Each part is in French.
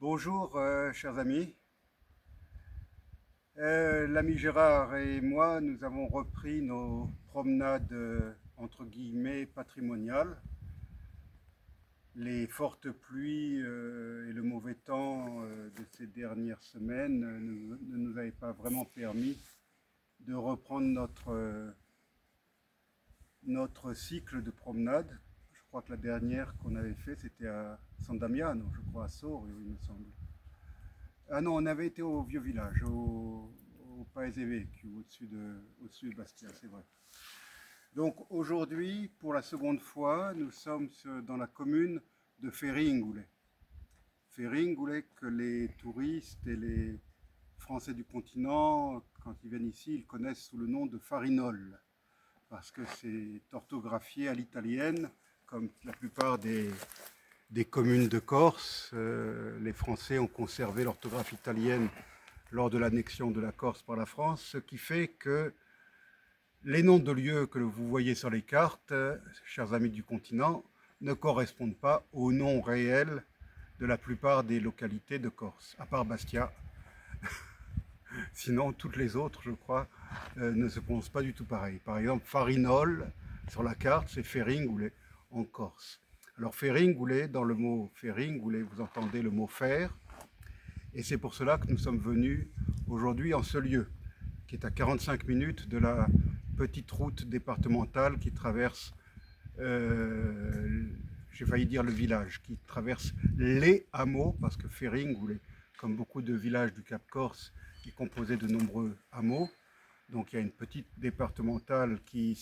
Bonjour, chers amis. L'ami Gérard et moi, nous avons repris nos promenades entre guillemets patrimoniales. Les fortes pluies et le mauvais temps de ces dernières semaines ne nous avaient pas vraiment permis de reprendre notre cycle de promenade. Je crois que la dernière qu'on avait fait, c'était à San Damiano, je crois à Sor, il me semble. Ah non, on avait été au vieux village, au Paese Vecchio, au-dessus de Bastia, c'est vrai. Donc aujourd'hui, pour la seconde fois, nous sommes dans la commune de Ferringulé. Ferringulé que les touristes et les Français du continent, quand ils viennent ici, ils connaissent sous le nom de Farinole, parce que c'est orthographié à l'italienne, comme la plupart des communes de Corse. Les Français ont conservé l'orthographe italienne lors de l'annexion de la Corse par la France, ce qui fait que les noms de lieux que vous voyez sur les cartes, chers amis du continent, ne correspondent pas aux noms réels de la plupart des localités de Corse, à part Bastia. Sinon, toutes les autres, je crois, ne se prononcent pas du tout pareil. Par exemple, Farinol, sur la carte, c'est Ferringulé en Corse. Alors Ferringulé, dans le mot Ferringulé, vous entendez le mot fer, et c'est pour cela que nous sommes venus aujourd'hui en ce lieu, qui est à 45 minutes de la petite route départementale qui traverse, j'ai failli dire le village, qui traverse les hameaux, parce que Ferringulé, comme beaucoup de villages du Cap Corse, est composé de nombreux hameaux. Donc il y a une petite départementale qui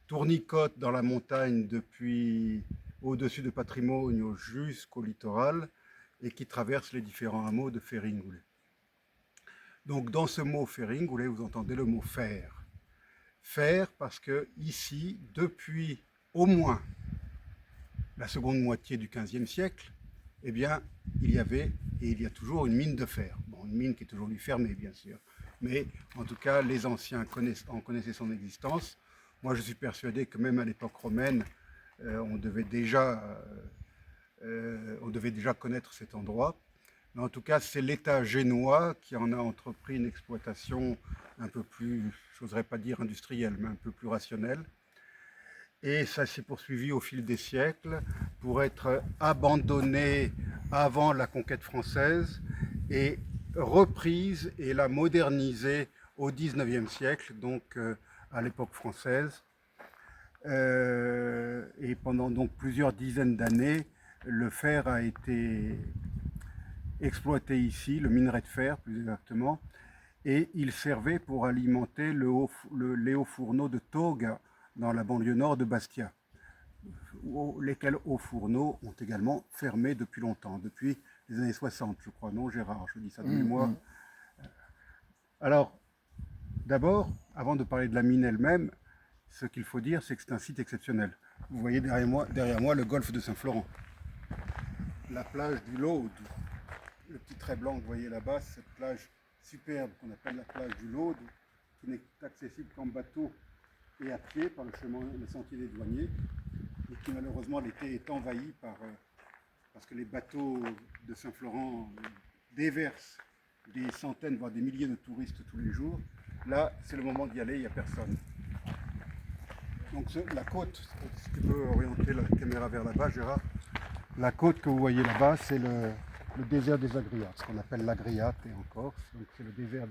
tournicote dans la montagne depuis au-dessus de Patrimonio jusqu'au littoral et qui traverse les différents hameaux de Ferringulé. Donc dans ce mot Ferringulé, vous entendez le mot fer. Fer parce que ici, depuis au moins la seconde moitié du XVe siècle, eh bien, il y avait et il y a toujours une mine de fer. Bon, une mine qui est aujourd'hui fermée, bien sûr. Mais en tout cas, les anciens en connaissaient son existence. Moi, je suis persuadé que même à l'époque romaine, on devait déjà connaître cet endroit. Mais en tout cas, c'est l'État génois qui en a entrepris une exploitation un peu plus, je n'oserais pas dire industrielle, mais un peu plus rationnelle. Et ça s'est poursuivi au fil des siècles pour être abandonné avant la conquête française et reprise et la modernisée au XIXe siècle, donc à l'époque française. Et pendant donc plusieurs dizaines d'années, le fer a été exploité ici, le minerai de fer plus exactement, et il servait pour alimenter les hauts fourneaux de Toga dans la banlieue nord de Bastia, lesquels hauts fourneaux ont également fermé depuis longtemps, depuis les années 60, je crois, non Gérard, je dis ça de mémoire. Alors, d'abord, avant de parler de la mine elle-même, ce qu'il faut dire, c'est que c'est un site exceptionnel. Vous voyez derrière moi le golfe de Saint-Florent, la plage du Laude, le petit trait blanc que vous voyez là-bas, cette plage superbe qu'on appelle la plage du Laude, qui n'est accessible qu'en bateau et à pied par le sentier des douaniers, et qui malheureusement l'été est envahi parce que les bateaux de Saint-Florent déversent des centaines, voire des milliers de touristes tous les jours. Là, c'est le moment d'y aller, il n'y a personne. Donc la côte, si tu peux orienter la caméra vers là-bas, Gérard, la côte que vous voyez là-bas, c'est le désert des Agriates, ce qu'on appelle l'Agriate en Corse. Donc c'est le désert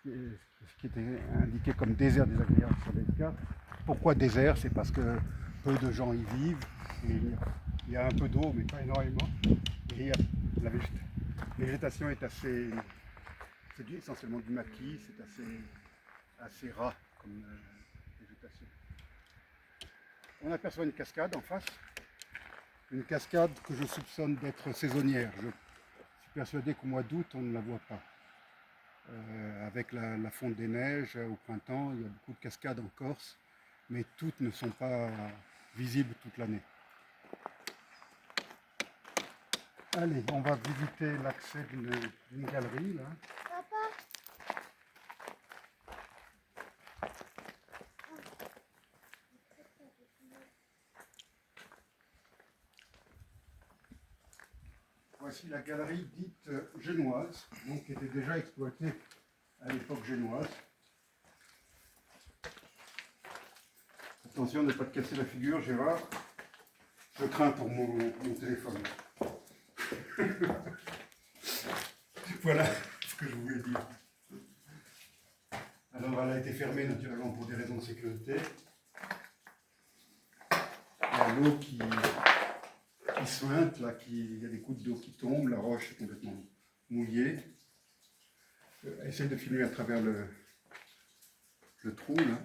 qui était indiqué comme désert des Agriates sur les cartes. Pourquoi désert? C'est parce que peu de gens y vivent. Et il y a un peu d'eau, mais pas énormément. Et la végétation est assez... C'est essentiellement du maquis, c'est assez ras comme végétation. On aperçoit une cascade en face. Une cascade que je soupçonne d'être saisonnière. Je suis persuadé qu'au mois d'août, on ne la voit pas. Avec la fonte des neiges au printemps, il y a beaucoup de cascades en Corse, mais toutes ne sont pas visibles toute l'année. Allez, on va visiter l'accès d'une galerie là. Voici la galerie dite génoise, donc qui était déjà exploitée à l'époque génoise. Attention de ne pas te casser la figure, Gérard. Je crains pour mon téléphone. Voilà ce que je voulais dire. Alors elle a été fermée naturellement pour des raisons de sécurité. Il y a l'eau qui suinte, là, il y a des gouttes d'eau qui tombent, la roche est complètement mouillée. Essaye de filmer à travers le trou là.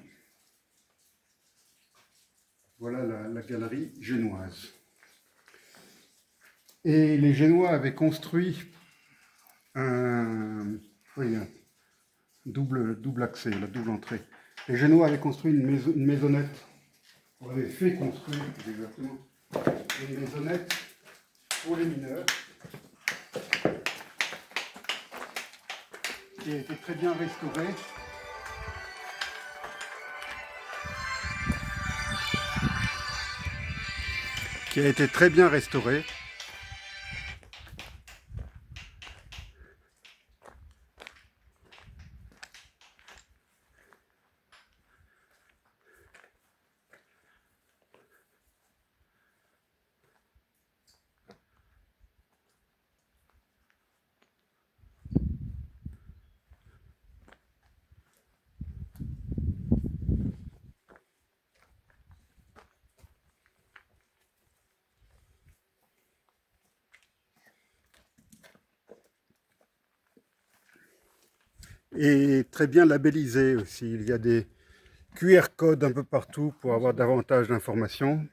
Voilà la galerie génoise. Et les Génois avaient construit un double accès, la double entrée. Les Génois avaient construit une maisonnette, on avait fait construire exactement une maisonnette pour les mineurs, qui a été très bien restaurée. Et très bien labellisé aussi. Il y a des QR codes un peu partout pour avoir davantage d'informations.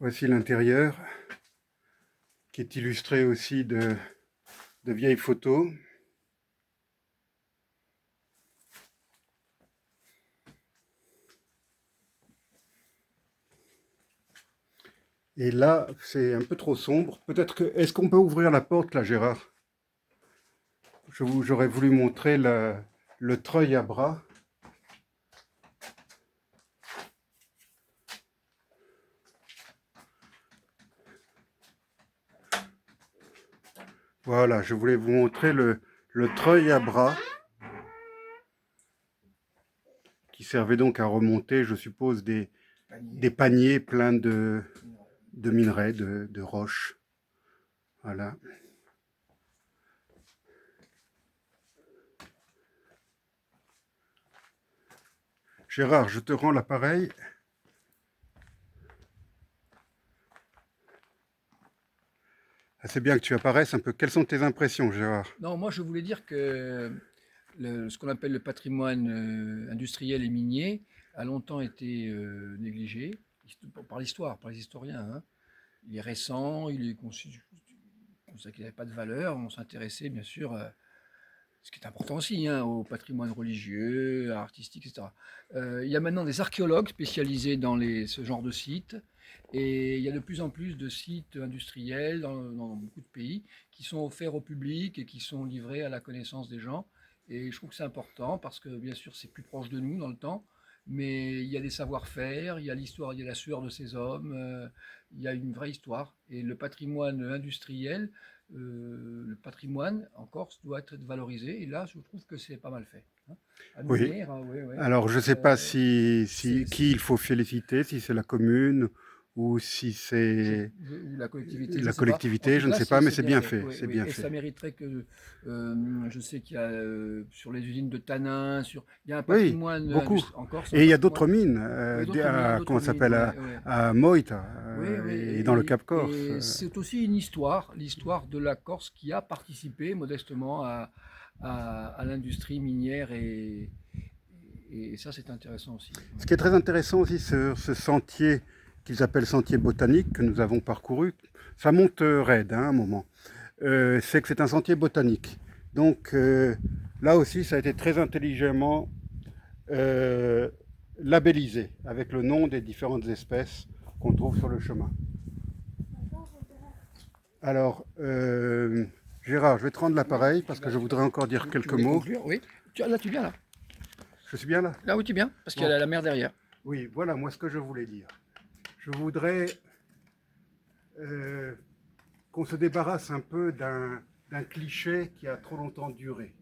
Voici l'intérieur, qui est illustré aussi de vieilles photos. Et là, c'est un peu trop sombre. Peut-être que... Est-ce qu'on peut ouvrir la porte là, Gérard? J'aurais voulu montrer le treuil à bras. Voilà, je voulais vous montrer le treuil à bras qui servait donc à remonter, je suppose, des paniers pleins de minerais, de roches. Voilà. Gérard, je te rends l'appareil. C'est bien que tu apparaisses un peu. Quelles sont tes impressions, Gérard? Non, moi je voulais dire que ce qu'on appelle le patrimoine industriel et minier a longtemps été négligé par l'histoire, par les historiens, hein. Il est récent, il est considéré qu'il n'avait pas de valeur. On s'intéressait bien sûr, ce qui est important aussi, hein, au patrimoine religieux, artistique, etc. Il y a maintenant des archéologues spécialisés dans ce genre de sites. Et il y a de plus en plus de sites industriels dans beaucoup de pays qui sont offerts au public et qui sont livrés à la connaissance des gens. Et je trouve que c'est important parce que bien sûr c'est plus proche de nous dans le temps, mais il y a des savoir-faire, il y a l'histoire, il y a la sueur de ces hommes, il y a une vraie histoire. Et le patrimoine industriel, le patrimoine en Corse doit être valorisé. Et là, je trouve que c'est pas mal fait, hein. Oui. Oui, oui. Alors, je ne sais pas qui il C'est faut féliciter, si c'est la commune ou si c'est ou la collectivité, je la ne sais pas. En collectivité, tout je ne cas, sais pas, mais c'est c'est bien bien fait. fait. Oui, C'est oui. bien Et fait. ça mériterait que, je sais qu'il y a sur les usines de tanin, il y a un Oui, patrimoine beaucoup. en Corse, un Et il y a d'autres patrimoine. mines, Oui, d'autres mines, comment d'autres ça mines, s'appelle, ouais, ouais. à Moïta Oui, oui, et dans le Cap Corse. et c'est aussi une histoire, l'histoire de la Corse qui a participé modestement à l'industrie minière et ça c'est intéressant aussi. Ce Ouais. qui est très intéressant aussi, ce sentier qu'ils appellent sentier botanique que nous avons parcouru, ça monte raide hein, à un moment. C'est que c'est un sentier botanique. Donc là aussi, ça a été très intelligemment labellisé avec le nom des différentes espèces qu'on trouve sur le chemin. Alors, Gérard, je vais te rendre l'appareil parce que je voudrais encore dire quelques voulais mots. conclure, oui. Là, tu viens là. Je suis bien là? Là, oui, tu viens, parce qu'il y Bon. a la mer derrière. Oui, voilà, moi ce que je voulais dire. Je voudrais qu'on se débarrasse un peu d'un cliché qui a trop longtemps duré,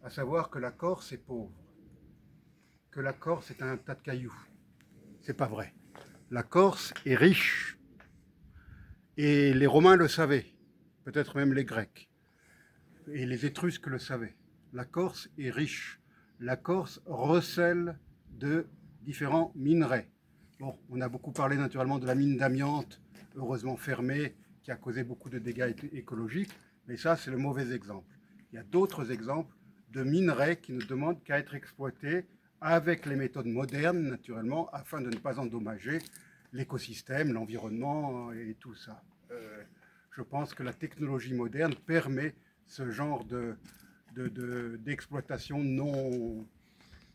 à savoir que la Corse est pauvre, que la Corse est un tas de cailloux. C'est pas vrai. La Corse est riche, et les Romains le savaient, peut-être même les Grecs, et les Étrusques le savaient. La Corse est riche. La Corse recèle de différents minerais. Bon, on a beaucoup parlé naturellement de la mine d'amiante, heureusement fermée, qui a causé beaucoup de dégâts écologiques, mais ça, c'est le mauvais exemple. Il y a d'autres exemples de minerais qui ne demandent qu'à être exploités avec les méthodes modernes, naturellement, afin de ne pas endommager l'écosystème, l'environnement et tout ça. Je pense que la technologie moderne permet ce genre d'exploitation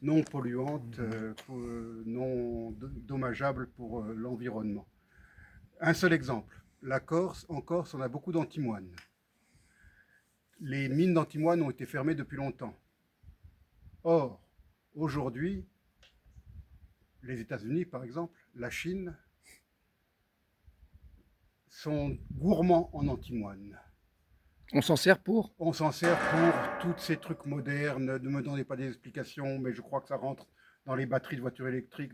non polluante, non dommageable pour l'environnement. Un seul exemple, en Corse, on a beaucoup d'antimoine. Les mines d'antimoine ont été fermées depuis longtemps. Or, aujourd'hui, les États-Unis, par exemple, la Chine, sont gourmands en antimoine. On s'en sert pour? On s'en sert pour tous ces trucs modernes. Ne me donnez pas des explications, mais je crois que ça rentre dans les batteries de voitures électriques,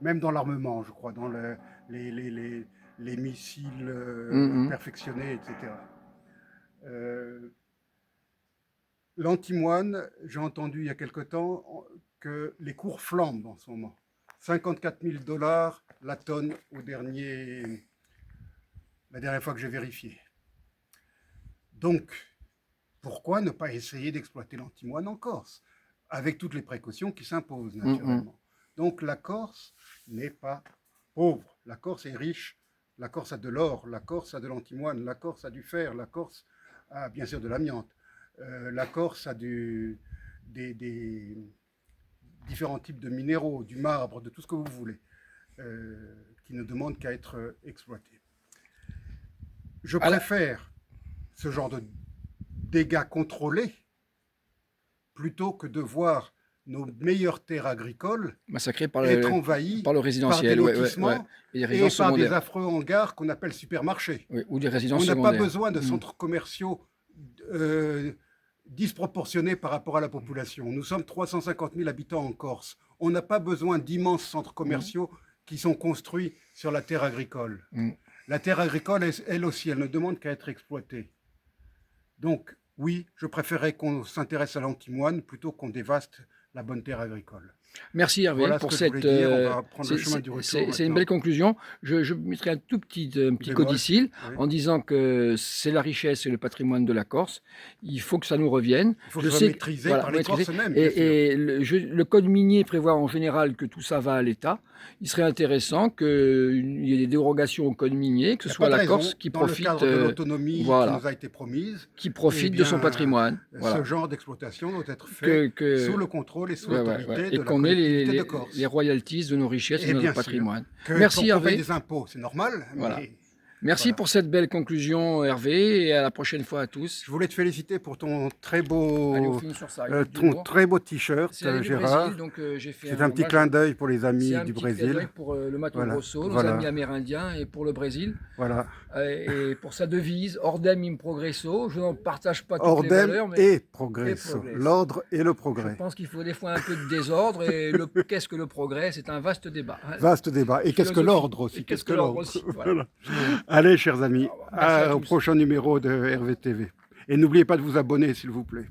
même dans l'armement, je crois, dans les missiles perfectionnés, etc. L'antimoine, j'ai entendu il y a quelque temps que les cours flambent en ce moment. 54 000 $ la tonne la dernière fois que j'ai vérifié. Donc, pourquoi ne pas essayer d'exploiter l'antimoine en Corse, avec toutes les précautions qui s'imposent naturellement. Donc la Corse n'est pas pauvre, la Corse est riche, la Corse a de l'or, la Corse a de l'antimoine, la Corse a du fer, la Corse a bien sûr de l'amiante, la Corse a des différents types de minéraux, du marbre, de tout ce que vous voulez, qui ne demandent qu'à être exploités. Je préfère ce genre de dégâts contrôlés plutôt que de voir nos meilleures terres agricoles massacrées par être envahies par le résidentiel, par des lotissements et par des affreux hangars qu'on appelle supermarchés. Ou des résidences On n'a secondaires. pas besoin de centres commerciaux disproportionnés par rapport à la population. Nous sommes 350 000 habitants en Corse. On n'a pas besoin d'immenses centres commerciaux qui sont construits sur la terre agricole. La terre agricole, elle aussi, elle ne demande qu'à être exploitée. Donc, oui, je préférerais qu'on s'intéresse à l'antimoine plutôt qu'on dévaste la bonne terre agricole. Merci Hervé voilà pour cette... On va prendre le chemin du retour. C'est une belle conclusion. Je mettrai un petit codicile en disant que c'est la richesse et le patrimoine de la Corse. Il faut que ça nous revienne. Il faut que ce soit maîtrisé par les Corses eux-mêmes. Et le code minier prévoit en général que tout ça va à l'État. Il serait intéressant qu'il y ait des dérogations au code minier, que ce soit la Corse qui profite de l'autonomie qui nous a été promise, qui profite de son patrimoine. Ce genre d'exploitation doit être fait sous le contrôle et sous l'autorité de la collectivité de Corse. Les royalties de nos richesses et de notre patrimoine. Merci Hervé. Paye des impôts, c'est normal. Voilà. Merci pour cette belle conclusion Hervé et à la prochaine fois à tous. Je voulais te féliciter pour ton très beau, très beau t-shirt, Gérard. C'est un petit clin d'œil pour les amis du Brésil. Pour le Mato Grosso, nos amis amérindiens et pour le Brésil. Voilà. Et pour sa devise, Ordem im Progresso. Je n'en partage pas toutes les valeurs. Ordem et Progresso, l'ordre et le progrès. Je pense qu'il faut des fois un peu de désordre et qu'est-ce que le progrès? C'est un vaste débat. Vaste débat. Et qu'est-ce que l'ordre aussi? Qu'est-ce que l'ordre aussi? Voilà. Allez, chers amis, au prochain numéro de RVTV. Et n'oubliez pas de vous abonner, s'il vous plaît.